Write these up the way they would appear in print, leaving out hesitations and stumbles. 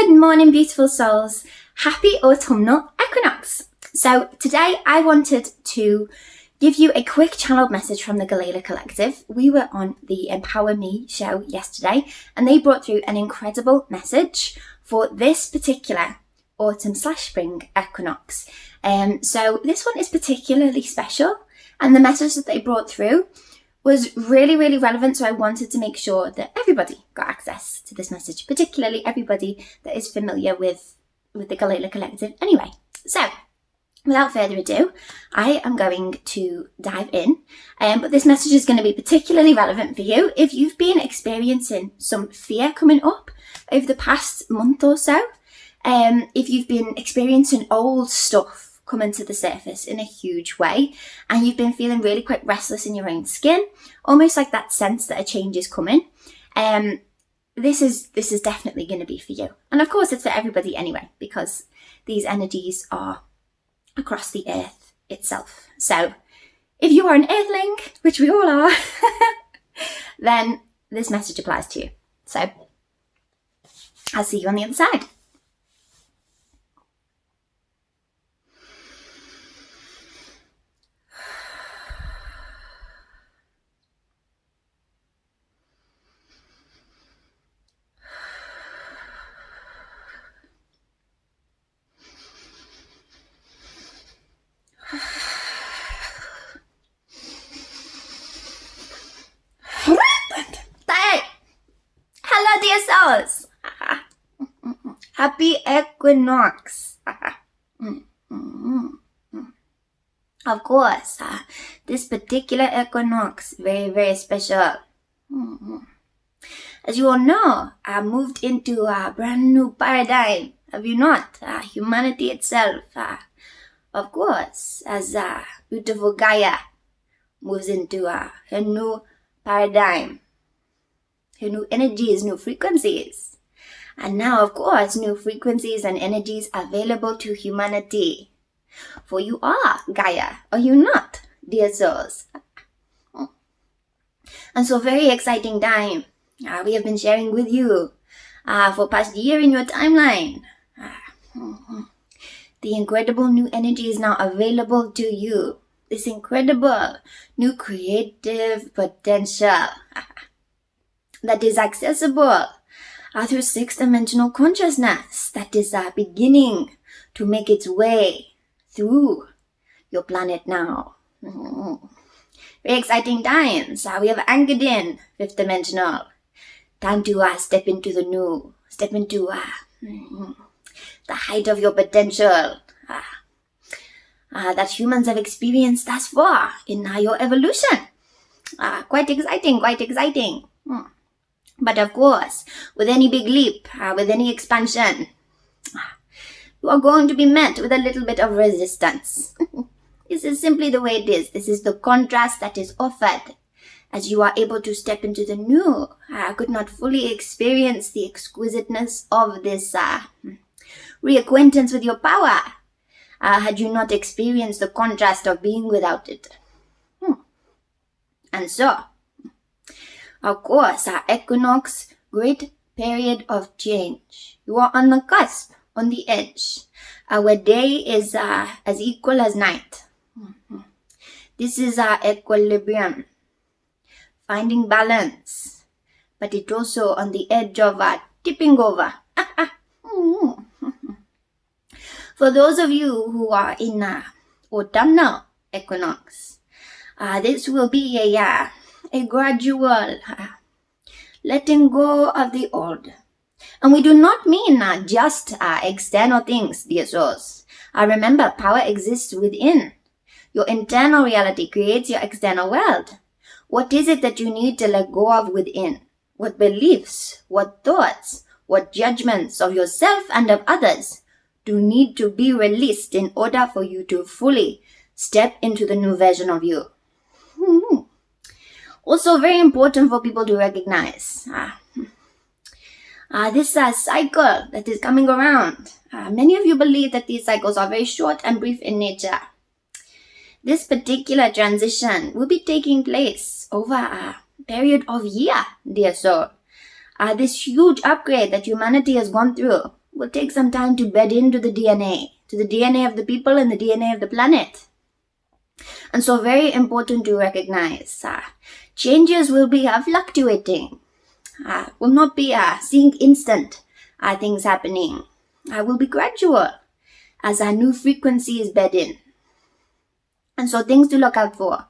Good morning, beautiful souls. Happy autumnal equinox. So today I wanted to give you a quick channeled message from the Galayla Collective. We were on the Empower Me show yesterday and they brought through an incredible message for this particular autumn/spring equinox. So this one is particularly special, and the message that they brought through was really, really relevant. So I wanted to make sure that everybody got access to this message, particularly everybody that is familiar with the Galayla Collective anyway. So without further ado, I am going to dive in. But this message is going to be particularly relevant for you if you've been experiencing some fear coming up over the past month or so. If you've been experiencing old stuff coming to the surface in a huge way, and you've been feeling really quite restless in your own skin, almost like that sense that a change is coming, this is definitely going to be for you. And of course it's for everybody anyway, because these energies are across the earth itself. So if you are an earthling, which we all are, then this message applies to you. So I'll see you on the other side. Hello, dear souls. Happy equinox. Of course, this particular equinox, very, very special. As you all know, I moved into a brand new paradigm. Have you not? Humanity itself, of course, as beautiful Gaia moves into her new paradigm. Her new energies, new frequencies. And now, of course, new frequencies and energies available to humanity. For you are Gaia, are you not, dear souls? And so very exciting time we have been sharing with you for past year in your timeline. The incredible new energy is now available to you. This incredible new creative potential that is accessible through sixth-dimensional consciousness that is beginning to make its way through your planet now. Very exciting times. We have anchored in fifth dimensional. Time to step into the new, step into the height of your potential that humans have experienced thus far in your evolution. Quite exciting, quite exciting. But of course, with any big leap, with any expansion, you are going to be met with a little bit of resistance. This is simply the way it is. This is the contrast that is offered as you are able to step into the new. I could not fully experience the exquisiteness of this reacquaintance with your power had you not experienced the contrast of being without it. And so, of course, our equinox, great period of change. You are on the cusp, on the edge, where day is as equal as night. This is our equilibrium, finding balance, but it also on the edge of tipping over. For those of you who are in autumnal equinox, this will be a gradual letting go of the old. And we do not mean just external things, dear souls. Remember, power exists within. Your internal reality creates your external world. What is it that you need to let go of within? What beliefs, what thoughts, what judgments of yourself and of others do need to be released in order for you to fully step into the new version of you? Also very important for people to recognize this cycle that is coming around. Many of you believe that these cycles are very short and brief in nature. This particular transition will be taking place over a period of year, dear soul. This huge upgrade that humanity has gone through will take some time to bed into the DNA of the people and the DNA of the planet. And so very important to recognize, changes will be fluctuating, will not be seeing instant things happening, will be gradual as a new frequency is bed in. And so things to look out for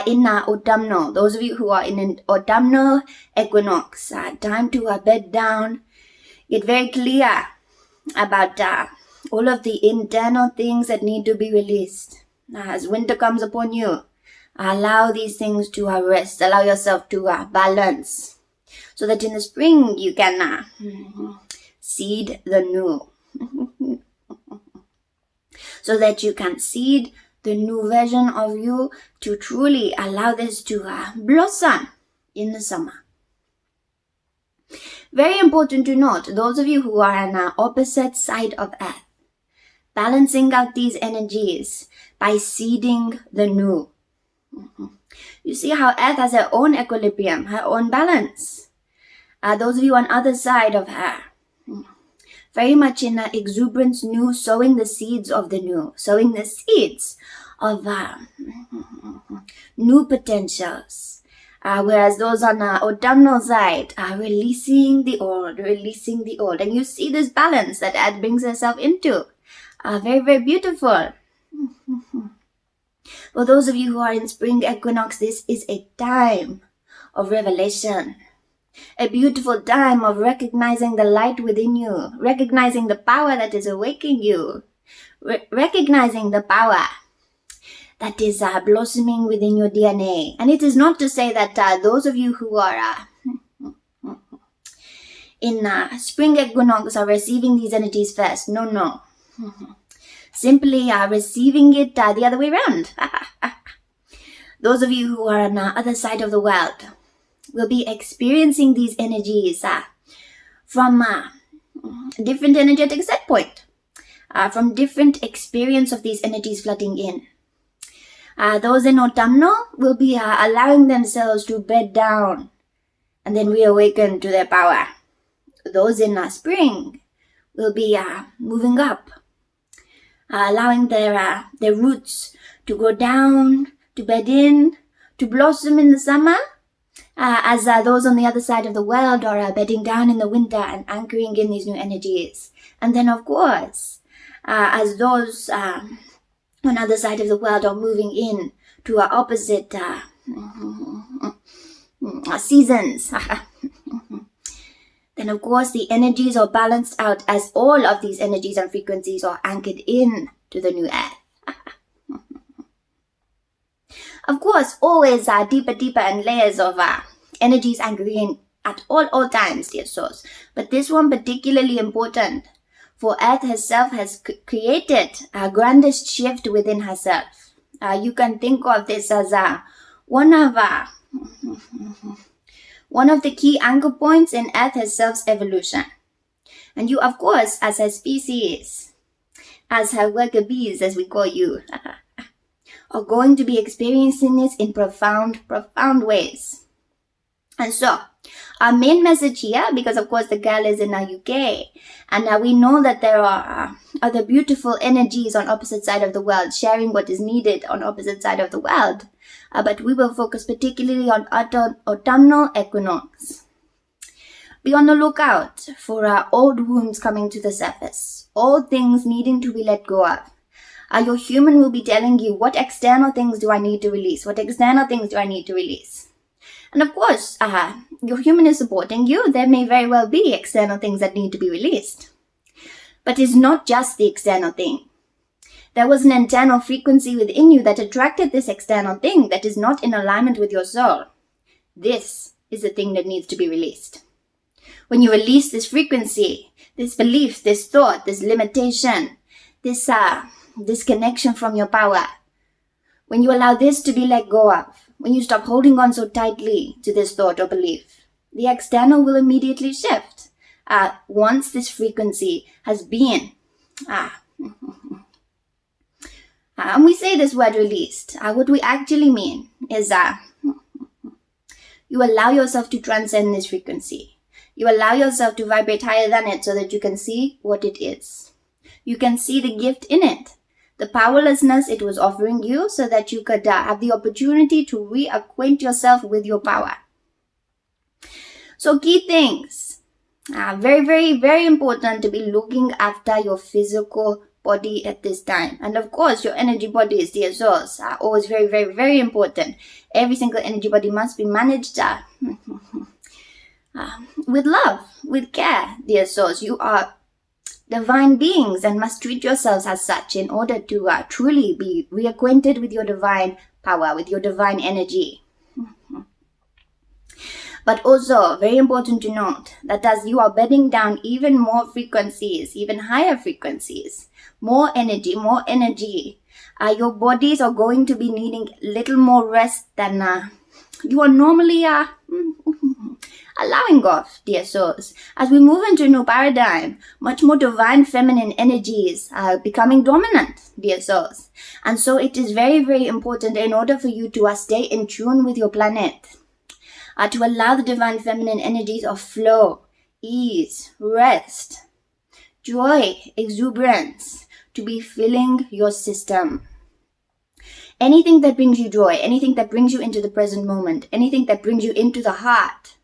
in autumnal, those of you who are in an autumnal equinox, time to bed down, get very clear about all of the internal things that need to be released. As winter comes upon you, allow these things to rest, allow yourself to balance, so that in the spring you can seed the new. So that you can seed the new version of you to truly allow this to blossom in the summer. Very important to note, those of you who are on the opposite side of Earth, balancing out these energies by seeding the new. You see how Earth has her own equilibrium, her own balance. Those of you on the other side of her, very much in exuberance new, sowing the seeds of the new, sowing the seeds of new potentials. Whereas those on the autumnal side are releasing the old. And you see this balance that Earth brings herself into. Very, very beautiful. For those of you who are in spring equinox, this is a time of revelation. A beautiful time of recognizing the light within you, recognizing the power that is awakening you, recognizing the power that is blossoming within your DNA. And it is not to say that those of you who are in spring equinox are receiving these energies first. No. Simply receiving it the other way around. Those of you who are on the other side of the world will be experiencing these energies from different energetic set point, from different experience of these energies flooding in. Those in autumnal will be allowing themselves to bed down and then reawaken to their power. Those in spring will be moving up, allowing their roots to go down, to bed in, to blossom in the summer, as those on the other side of the world are bedding down in the winter and anchoring in these new energies. And then, of course, as those on the other side of the world are moving in to opposite seasons, then, of course, the energies are balanced out as all of these energies and frequencies are anchored in to the new Earth. Of course, always deeper and layers of energies anchoring at all times, dear souls. But this one particularly important, for Earth herself has created a grandest shift within herself. You can think of this as one of the key anchor points in Earth herself's evolution. And you, of course, as her species, as her worker bees, as we call you, are going to be experiencing this in profound ways. And so, our main message here, because of course the girl is in the UK, and we know that there are other beautiful energies on opposite side of the world, sharing what is needed on opposite side of the world, but we will focus particularly on autumnal equinox. Be on the lookout for old wounds coming to the surface, old things needing to be let go of. Your human will be telling you, what external things do I need to release? What external things do I need to release? And of course, your human is supporting you. There may very well be external things that need to be released. But it's not just the external thing. There was an internal frequency within you that attracted this external thing that is not in alignment with your soul. This is the thing that needs to be released. When you release this frequency, this belief, this thought, this limitation, this disconnection from your power, when you allow this to be let go of, when you stop holding on so tightly to this thought or belief, the external will immediately shift. Once this frequency has been, and we say this word released, what we actually mean is you allow yourself to transcend this frequency. You allow yourself to vibrate higher than it so that you can see what it is. You can see the gift in it, the powerlessness it was offering you so that you could have the opportunity to reacquaint yourself with your power. So key things, very, very, very important to be looking after your physical body at this time. And of course, your energy bodies, dear souls, are always very, very, very important. Every single energy body must be managed with love, with care, dear souls. You are divine beings and must treat yourselves as such in order to truly be reacquainted with your divine power, with your divine energy. But also, very important to note that as you are bedding down even more frequencies, even higher frequencies, more energy, your bodies are going to be needing little more rest than you are normally allowing of, dear souls. As we move into a new paradigm, much more divine feminine energies are becoming dominant, dear souls. And so it is very, very important in order for you to stay in tune with your planet, to allow the divine feminine energies of flow, ease, rest, joy, exuberance to be filling your system. Anything that brings you joy, anything that brings you into the present moment, anything that brings you into the heart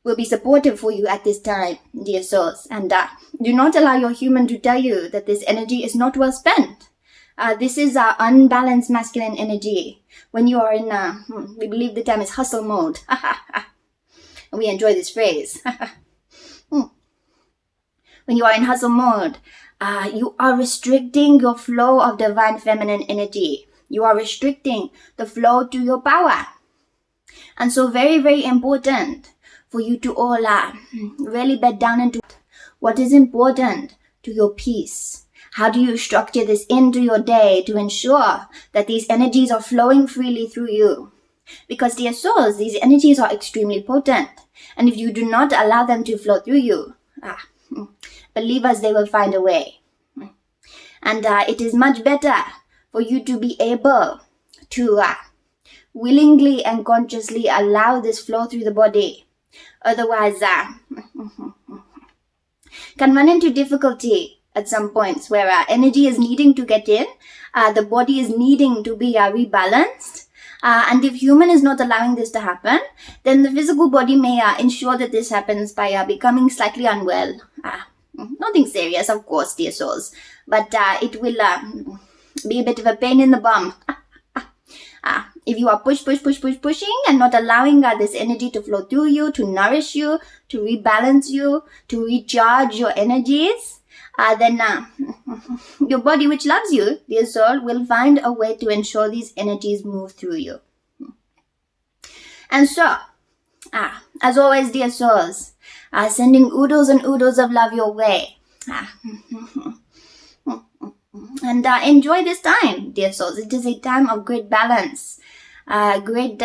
will be supportive for you at this time, dear souls. And do not allow your human to tell you that this energy is not well spent. This is unbalanced masculine energy. When you are in, we believe the term is hustle mode. And we enjoy this phrase. When you are in hustle mode, you are restricting your flow of divine feminine energy. You are restricting the flow to your power. And so very, very important for you to all really bed down into what is important to your peace. How do you structure this into your day to ensure that these energies are flowing freely through you? Because, dear souls, these energies are extremely potent. And if you do not allow them to flow through you, believe us, they will find a way. And it is much better for you to be able to willingly and consciously allow this flow through the body. Otherwise, can run into difficulty at some points where energy is needing to get in, the body is needing to be rebalanced. And if human is not allowing this to happen, then the physical body may ensure that this happens by becoming slightly unwell. Nothing serious, of course, dear souls, but it will be a bit of a pain in the bum. If you are pushing and not allowing this energy to flow through you, to nourish you, to rebalance you, to recharge your energies, then your body, which loves you, dear soul, will find a way to ensure these energies move through you. And so, as always, dear souls, sending oodles and oodles of love your way. And enjoy this time, dear souls. It is a time of great balance, great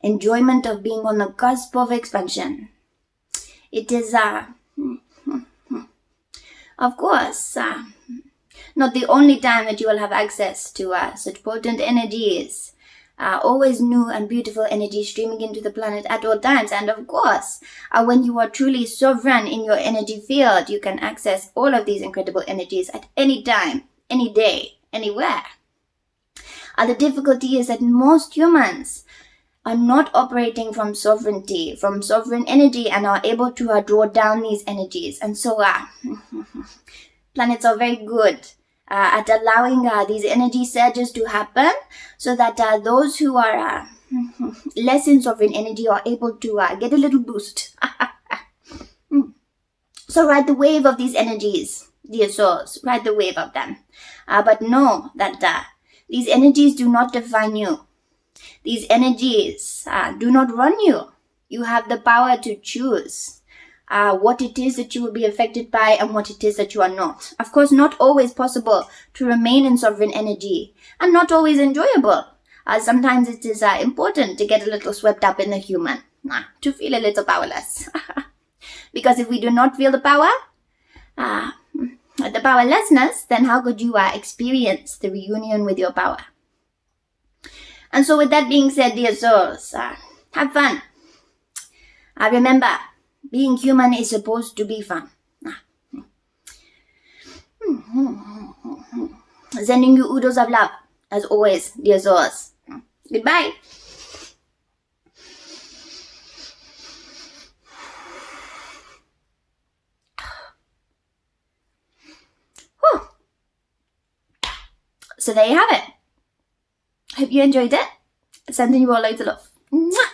enjoyment of being on the cusp of expansion. It is, of course, not the only time that you will have access to such potent energies. Always new and beautiful energy streaming into the planet at all times. And of course, when you are truly sovereign in your energy field, you can access all of these incredible energies at any time, any day, anywhere. The difficulty is that most humans are not operating from sovereignty, from sovereign energy, and are able to draw down these energies. And so planets are very good at allowing these energy surges to happen, so that those who are less in sovereign energy are able to get a little boost. So ride the wave of these energies, dear souls, ride the wave of them. But know that these energies do not define you. These energies do not run you. You have the power to choose what it is that you will be affected by and what it is that you are not. Of course, not always possible to remain in sovereign energy, and not always enjoyable. Sometimes it is important to get a little swept up in the human, to feel a little powerless. Because if we do not feel the power, the powerlessness, then how could you experience the reunion with your power? And so with that being said, dear souls, have fun. I remember, being human is supposed to be fun. Sending you oodles of love, as always, dear souls. Goodbye. Whew. So there you have it. Hope you enjoyed it. Sending you all loads of love. Mwah!